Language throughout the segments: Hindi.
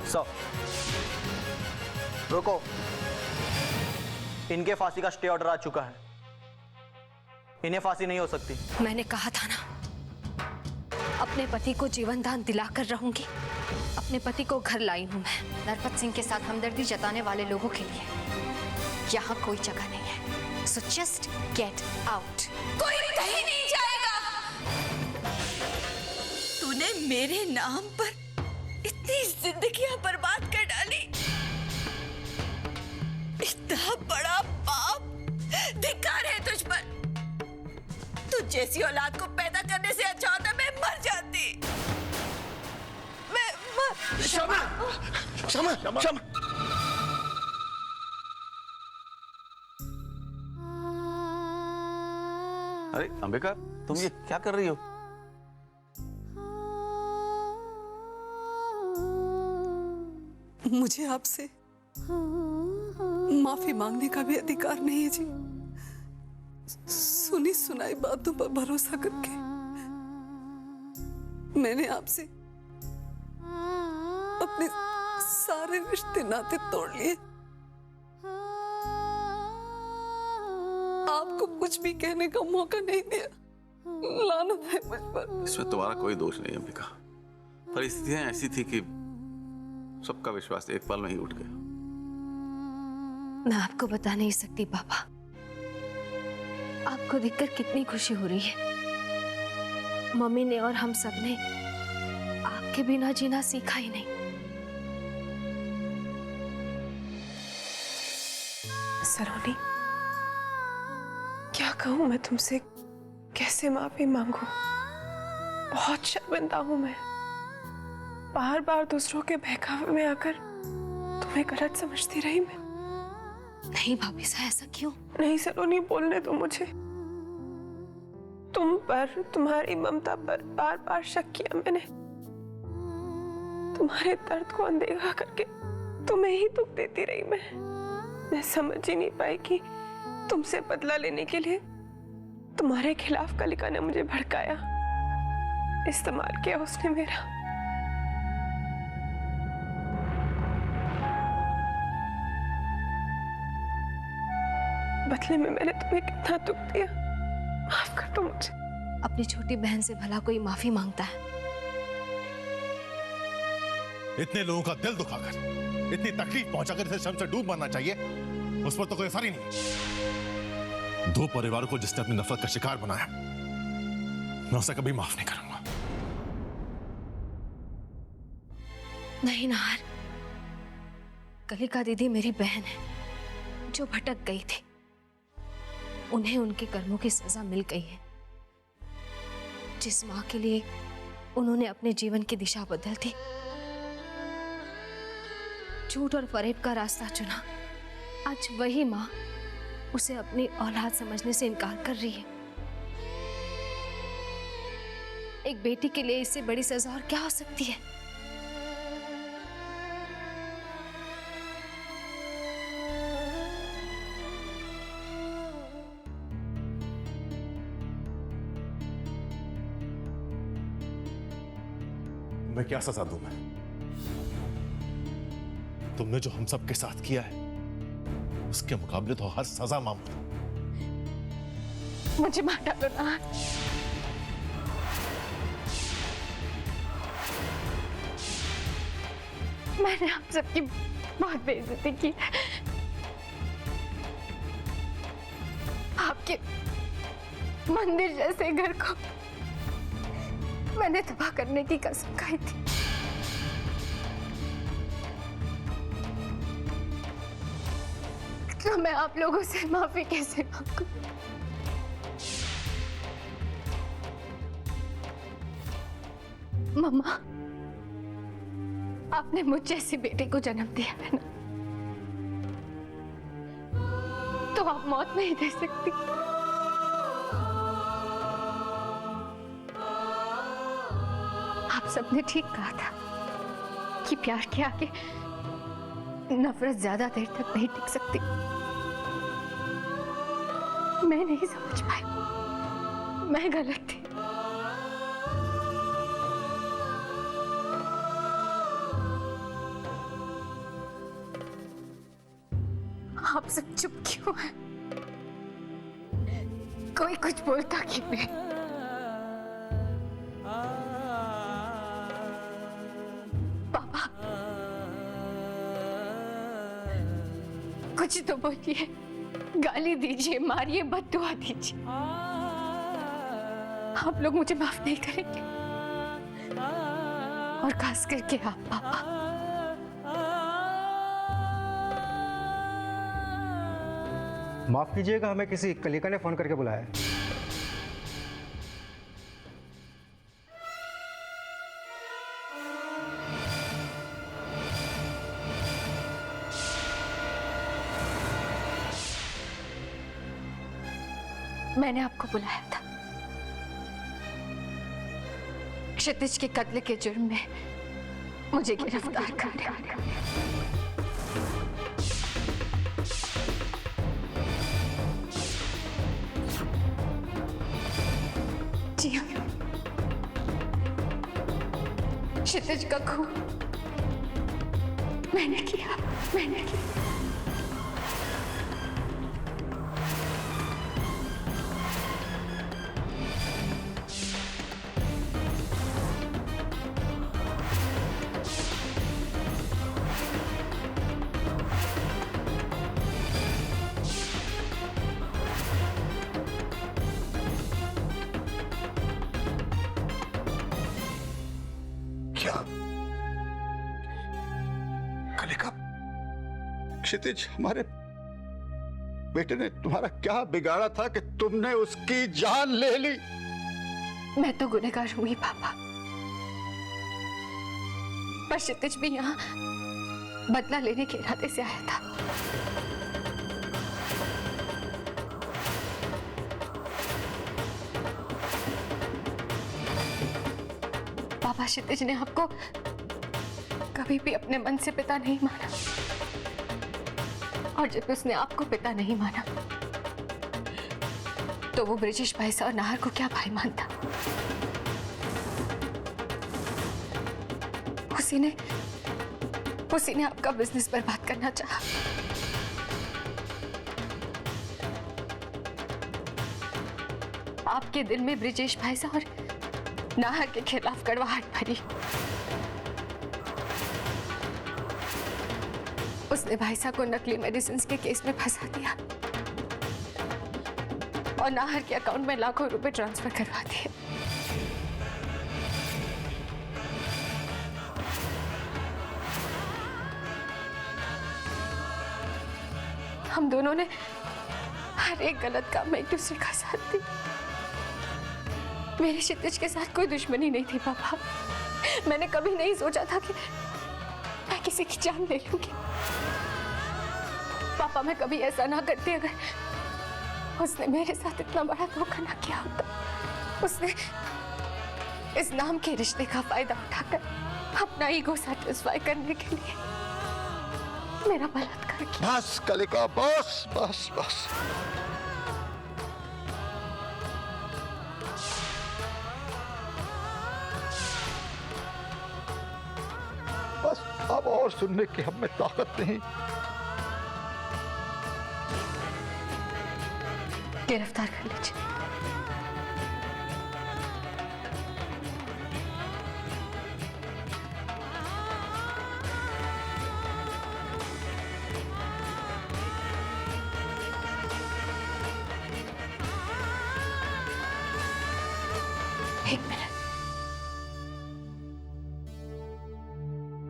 सर रुको, इनके फांसी का स्टे ऑर्डर आ चुका है, इन्हें फांसी नहीं हो सकती। मैंने कहा था ना, अपने पति को जीवन दान दिलाकर रहूंगी। अपने पति को घर लाई हूं मैं। नरपत सिंह के साथ हमदर्दी जताने वाले लोगों के लिए यहाँ कोई जगह नहीं है। So just get out. कोई कहीं नहीं जाएगा। तूने मेरे नाम पर इतनी जिंदगियां बर्बाद कर डाली। इतना बड़ा पाप, धिक्कार है तुझ पर। तू जैसी औलाद को पैदा करने से अच्छा होता मैं मर जाती। क्षमा क्षमा क्षमा। अरे अंबिका, तुम ये क्या कर रही हो? मुझे आपसे माफी मांगने का भी अधिकार नहीं है जी। सुनी सुनाई बातों पर भरोसा करके मैंने आपसे अपने सारे रिश्ते नाते तोड़ लिए। आपको कुछ भी कहने का मौका नहीं दिया। लानत है मुझ पर। इसमें तुम्हारा कोई दोष नहीं अंबिका, परिस्थितियां ऐसी थी कि सबका विश्वास एक पल में ही उठ गया। मैं आपको बता नहीं सकती पापा, आपको देखकर कितनी खुशी हो रही है। मम्मी ने और हम सब ने आपके बिना जीना सीखा ही नहीं। सलोनी, क्या कहूं मैं तुमसे, कैसे माफी मांगू। बहुत शर्मिंदा हूं मैं। बार बार दूसरों के बहकावे में आकर तुम्हें गलत समझती रही मैं। नहीं भाभी साहब, ऐसा क्यों? नहीं सलोनी, बोलने दो मुझे। तुम पर, तुम्हारी ममता पर बार बार शक किया मैंने। तुम्हारे दर्द को अनदेखा करके तुम्हें ही दुख देती रही मैं समझ ही नहीं पाई कि तुमसे बदला लेने के लिए तुम्हारे खिलाफ कलिका ने मुझे भड़काया, इस्तेमाल किया उसने मेरा। बदले में मैंने तुम्हें कितना दुख दिया। माफ कर दो मुझे। अपनी छोटी बहन से भला कोई माफी मांगता है? इतने लोगों का दिल दुखाकर, इतनी तकलीफ पहुंचाकर इसे शर्म से डूब मरना चाहिए, उस पर तो कोई असर ही नहीं। दो परिवारों को जिसने अपनी नफरत का शिकार बनाया, मैं उसे कभी माफ नहीं करूंगा। नहीं नाहर, कलिका दीदी मेरी बहन है जो भटक गई थी। उन्हें उनके कर्मों की सजा मिल गई है। जिस मां के लिए उन्होंने अपने जीवन की दिशा बदल दी, झूठ और फरेब का रास्ता चुना, आज वही मां उसे अपनी औलाद समझने से इनकार कर रही है। एक बेटी के लिए इससे बड़ी सजा और क्या हो सकती है? मैं क्या सजा दूं मैं? तुमने जो हम सब के साथ किया है, उसके मुकाबले तो हर सजा मामूल। मुझे मार डालो ना। मैंने आप सबकी बहुत बेइज्जती की। आपके मंदिर जैसे घर को मैंने तबाह करने की कसम खाई थी। तो मैं आप लोगों से माफी कैसे मांगूं? मम्मा, आपने मुझ जैसी बेटे को जन्म दिया है ना, तो आप मौत नहीं दे सकती। आप सबने ठीक कहा था कि प्यार के आगे नफरत ज्यादा देर तक नहीं टिक सकती। मैं नहीं समझ पाई, मैं गलत थी। आप सब चुप क्यों हैं? कोई कुछ बोलता क्यों नहीं? पापा, कुछ तो बोलिए, गाली दीजिए, मारिए, बद्दुआ दीजिए। आप लोग मुझे माफ नहीं करेंगे, और खास करके आप पापा। माफ कीजिएगा, हमें किसी कलिका ने फोन करके बुलाया है। मैंने आपको बुलाया था क्षितिज के कत्ल के जुर्म में मुझे गिरफ्तार करने। जी हाँ, क्षितिज का खून मैंने किया। क्या कलिका, क्षितिज, हमारे बेटे ने तुम्हारा क्या बिगाड़ा था कि तुमने उसकी जान ले ली? मैं तो गुनहगार हुई पापा, पर क्षितिज भी यहाँ बदला लेने के इरादे से आया था। पापा, क्षितिज ने आपको कभी भी अपने मन से पिता नहीं माना, और जब उसने आपको पिता नहीं माना तो वो ब्रिजेश भाई और नाहर को क्या भाई मानता? उसी ने आपका बिजनेस बर्बाद करना चाहा। आपके दिल में ब्रिजेश भाई और नाहर के खिलाफ कड़वाहट भरी। उसने भाई साहब को नकली मेडिसिन के केस में फंसा दिया और नाहर के अकाउंट में लाखों रुपए ट्रांसफर करवा दिए। हम दोनों ने हर एक गलत काम में एक दूसरे का साथ दिया। मेरे क्षितिज के साथ कोई दुश्मनी नहीं थी पापा। मैंने कभी नहीं सोचा था कि मैं किसी की जान ले लूंगी। पापा, मैं कभी ऐसा ना करती अगर उसने मेरे साथ इतना बड़ा धोखा ना किया होता। उसने इस नाम के रिश्ते का फायदा उठाकर अपना ईगो सैटिस्फाई करने के लिए मेरा बलात्कार किया। बस कलिका, बस बस बस। बस अब और सुनने की हम में ताकत नहीं। गिरफ्तार कर लीजिए। एक मिनट,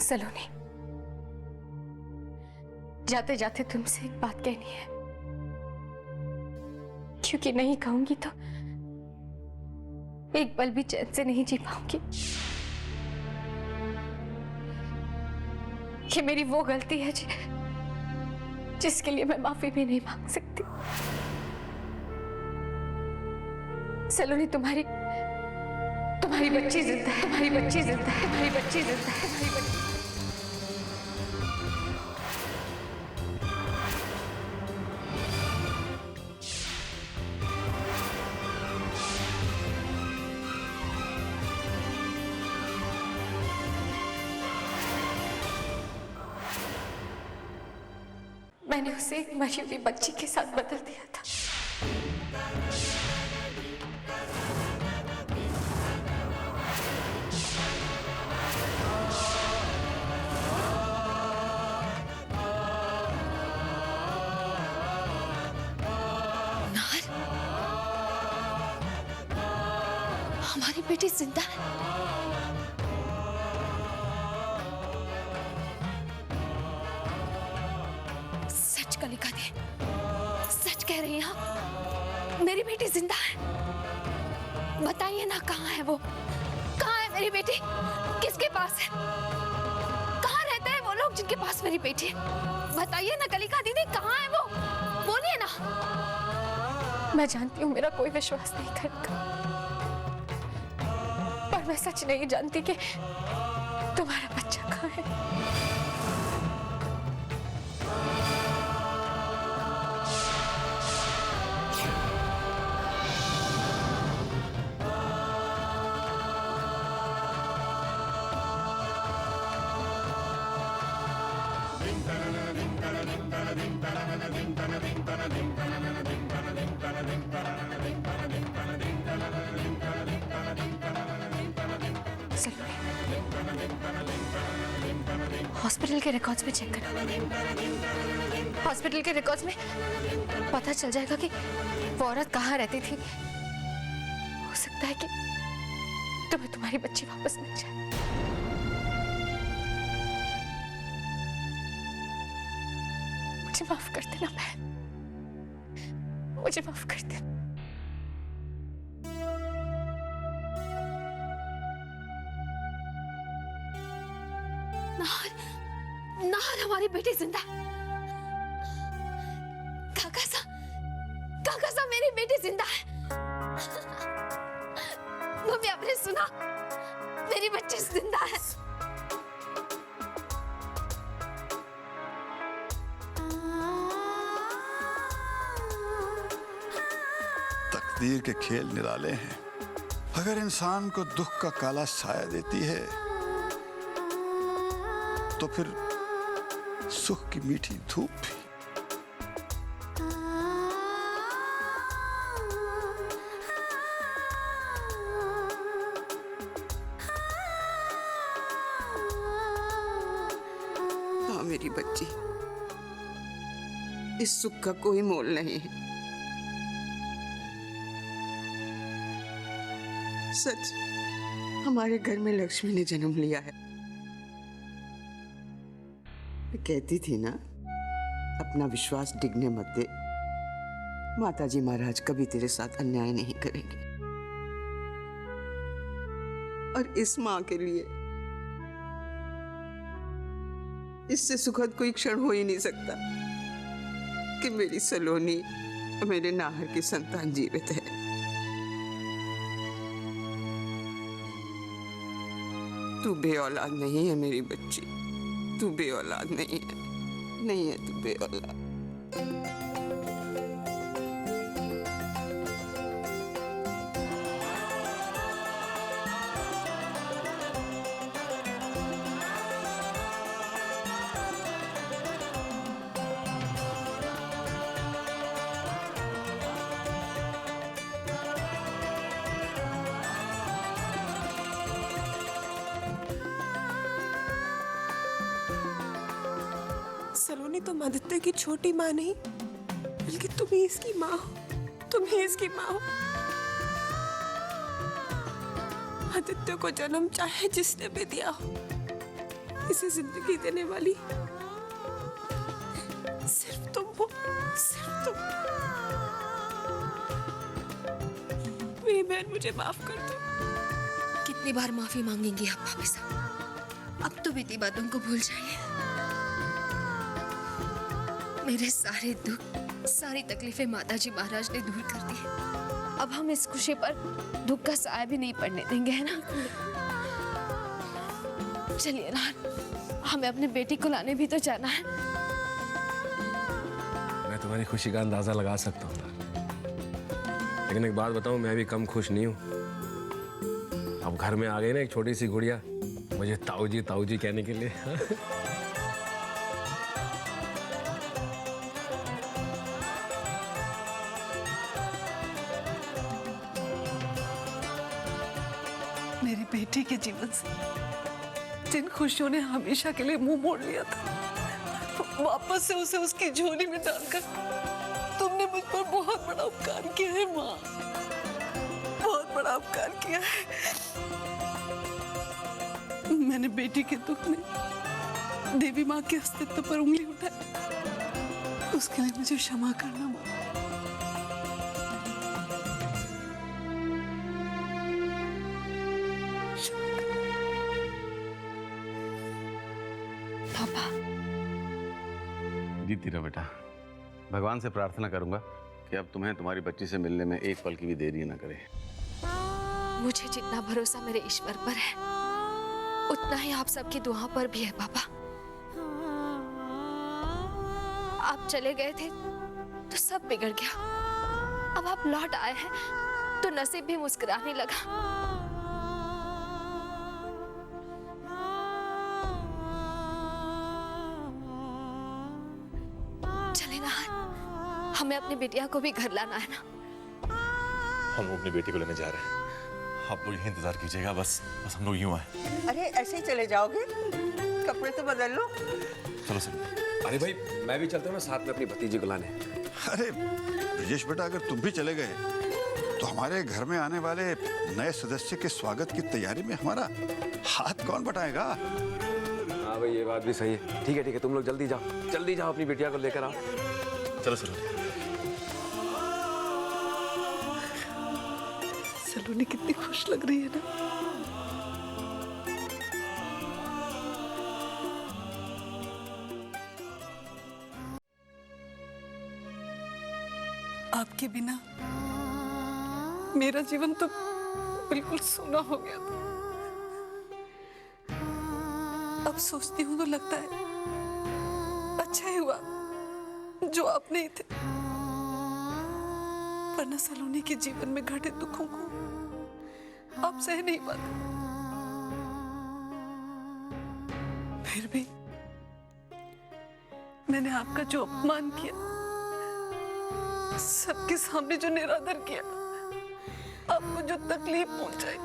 सलोनी, जाते जाते तुमसे एक बात कहनी है, क्योंकि नहीं कहूंगी तो एक पल भी चैन से नहीं जी पाऊंगी। ये मेरी वो गलती है जिसके लिए मैं माफी भी नहीं मांग सकती। सलोनी, तुम्हारी बच्ची जिंदा है, तुम्हारी बच्ची जिंदा है, तुम्हारी बच्ची जिंदा है, तुम्हारी बच्ची। मैंने उसे एक मरी हुई बच्ची के साथ बदल दिया था। नार, हमारी बेटी जिंदा है। सच कलिका दी, सच कह रही हैं आप? मेरी बेटी जिंदा है। बताइए ना, कहाँ है वो? कहाँ है मेरी बेटी? किसके पास है? कहाँ रहते हैं वो लोग जिनके पास मेरी बेटी है? बताइए ना कलिका दीदी, कहाँ है वो? बोलिए ना। मैं जानती हूँ मेरा कोई विश्वास नहीं करेगा, पर मैं सच नहीं जानती कि तुम्हारा बच्चा कहाँ है। हॉस्पिटल के रिकॉर्ड्स में चेक करो। हॉस्पिटल के रिकॉर्ड्स में पता चल जाएगा कि वो औरत कहाँ रहती थी। हो सकता है कि तुम्हें तुम्हारी बच्ची वापस मिल जाए। मुझे माफ कर देना बहन, मुझे माफ कर देना। नार, नार, हमारी बेटी जिंदा है। काका सा मेरी बेटी जिंदा है। मम्मी, आपने सुना? मेरी बच्ची जिंदा है। तकदीर के खेल निराले हैं। अगर इंसान को दुख का काला साया देती है तो फिर सुख की मीठी धूप भी। हाँ मेरी बच्ची, इस सुख का कोई मोल नहीं है। सच, हमारे घर में लक्ष्मी ने जन्म लिया है। कहती थी ना, अपना विश्वास डिगने मत दे। माताजी महाराज कभी तेरे साथ अन्याय नहीं करेंगे। और इस माँ के लिए इससे सुखद कोई क्षण हो ही नहीं सकता कि मेरी सलोनी, मेरे नाहर की संतान जीवित है। तू बे औलाद नहीं है मेरी बच्ची, तू बे औलाद नहीं है तू बे औलाद। सलोनी तुम आदित्य की छोटी माँ नहीं, बल्कि तुम ही इसकी माँ हो। तुम ही इसकी माँ हो। आदित्य को जन्म चाहे जिसने भी दिया हो, इसे जिंदगी देने वाली सिर्फ तुम हो, सिर्फ तुम। मेरी बहन, मुझे माफ कर दो। कितनी बार माफी मांगेंगी आप भाभी साहब? अब तो बीती बातों को भूल जाइए। मेरे सारे दुख, सारी तकलीफें माताजी महाराज ने दूर कर दी है। अब हम इस खुशी पर दुख का साया भी नहीं पड़ने देंगे, है ना? चलिए नार, हमें अपनी बेटी को लाने भी तो जाना है। मैं तुम्हारी खुशी का अंदाजा लगा सकता हूँ, लेकिन एक बात बताऊं, मैं भी कम खुश नहीं हूँ। अब घर में आ गई ना एक छोटी सी गुड़िया, मुझे ताऊ जी कहने के लिए। मेरी बेटी के जीवन से जिन खुशियों ने हमेशा के लिए मुंह मोड़ लिया था, वापस से उसे उसकी झोली में डालकर तुमने मुझ पर बहुत बड़ा उपकार किया है माँ, बहुत बड़ा उपकार किया है। मैंने बेटी के दुख में देवी माँ के अस्तित्व पर उंगली उठाई, उसके लिए मुझे क्षमा करना माँ। पापा, जीती रहो बेटा। भगवान से प्रार्थना करूंगा कि अब तुम्हें तुम्हारी बच्ची से मिलने में एक पल की भी देरी न करे। मुझे जितना भरोसा मेरे ईश्वर पर है, उतना ही आप सबकी दुआ पर भी है पापा। आप चले गए थे तो सब बिगड़ गया, अब आप लौट आए हैं तो नसीब भी मुस्कुराने लगा। चले ना, हमें अपनी बिटिया को भी घर लाना है ना। हम लोग अपनी बेटी को लेने जा रहे हैं, आप लोग यही इंतजार कीजिएगा। बस हम लोग यूं आए। अरे ऐसे ही चले जाओगे? कपड़े तो बदल लो। चलो सर। अरे भाई मैं भी चलता हूँ ना साथ में अपनी भतीजी को लाने। अरे ब्रजेश बेटा, अगर तुम भी चले गए तो हमारे घर में आने वाले नए सदस्य के स्वागत की तैयारी में हमारा हाथ कौन बटाएगा? हाँ भाई ये बात भी सही है। ठीक है तुम लोग जल्दी जाओ अपनी बिटिया को लेकर आओ। चलो सर। सलोनी कितनी खुश लग रही है ना। आपके बिना मेरा जीवन तो बिल्कुल सूना हो गया था। अब सोचती हूँ तो लगता है अच्छा ही हुआ जो आप नहीं थे, वरना सलोनी के जीवन में घटे दुखों को आप सह नहीं पाते। फिर भी मैंने आपका जो अपमान किया, सबके सामने जो निरादर किया, आपको जो तकलीफ पहुंचाई,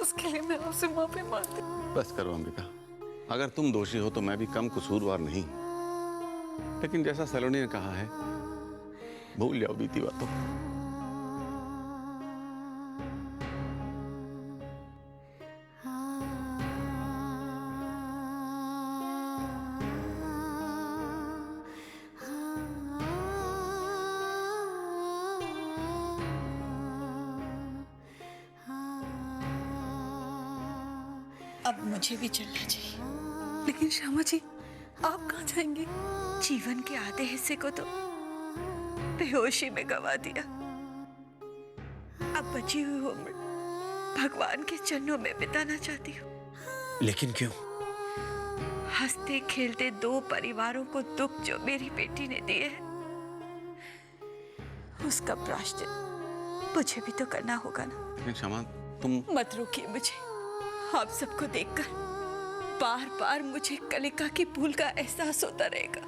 उसके लिए मैं आपसे माफी मांगती हूँ। बस करो अंबिका, अगर तुम दोषी हो तो मैं भी कम कसूरवार नहीं, लेकिन जैसा सलोनी ने कहा है, भूल जाओ बीती बातों। अब मुझे भी चलना चाहिए। लेकिन श्यामा जी, आप कहाँ जाएंगे? जीवन के आधे हिस्से को तो बेहोशी में गवा दिया। अब बची हुई उम्र भगवान के चरणों में बिताना चाहती हूँ। लेकिन क्यों? हंसते खेलते दो परिवारों को दुख जो मेरी बेटी ने दिए है, उसका प्रायश्चित मुझे भी तो करना होगा ना। लेकिन क्षमा, तुम मत रोकिए मुझे। आप सबको देखकर बार बार मुझे कलिका की भूल का एहसास होता रहेगा।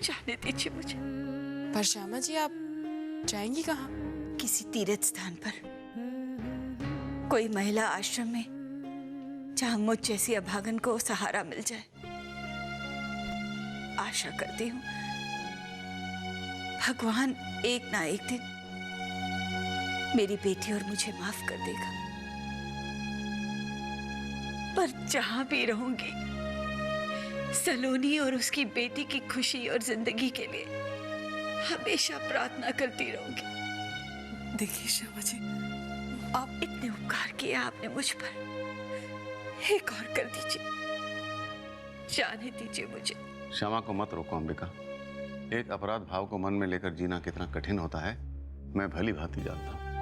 जाने दीजिए मुझे। पर श्यामा जी आप जाएंगी कहाँ? किसी तीर्थ स्थान पर, कोई महिला आश्रम में, जहां मुझ जैसी अभागन को सहारा मिल जाए। आशा करती हूँ भगवान एक ना एक दिन मेरी बेटी और मुझे माफ कर देगा। पर जहां भी रहूंगी, सलोनी और उसकी बेटी की खुशी और जिंदगी के लिए हमेशा प्रार्थना करती रहूंगी। देखिए श्यामा जी, आप इतने उपकार किए आपने मुझ पर, एक और कर दीजिए, जाने दीजिए मुझे। क्षमा को मत रोको अंबिका। एक अपराध भाव को मन में लेकर जीना कितना कठिन होता है, मैं भली भांति जानता हूँ।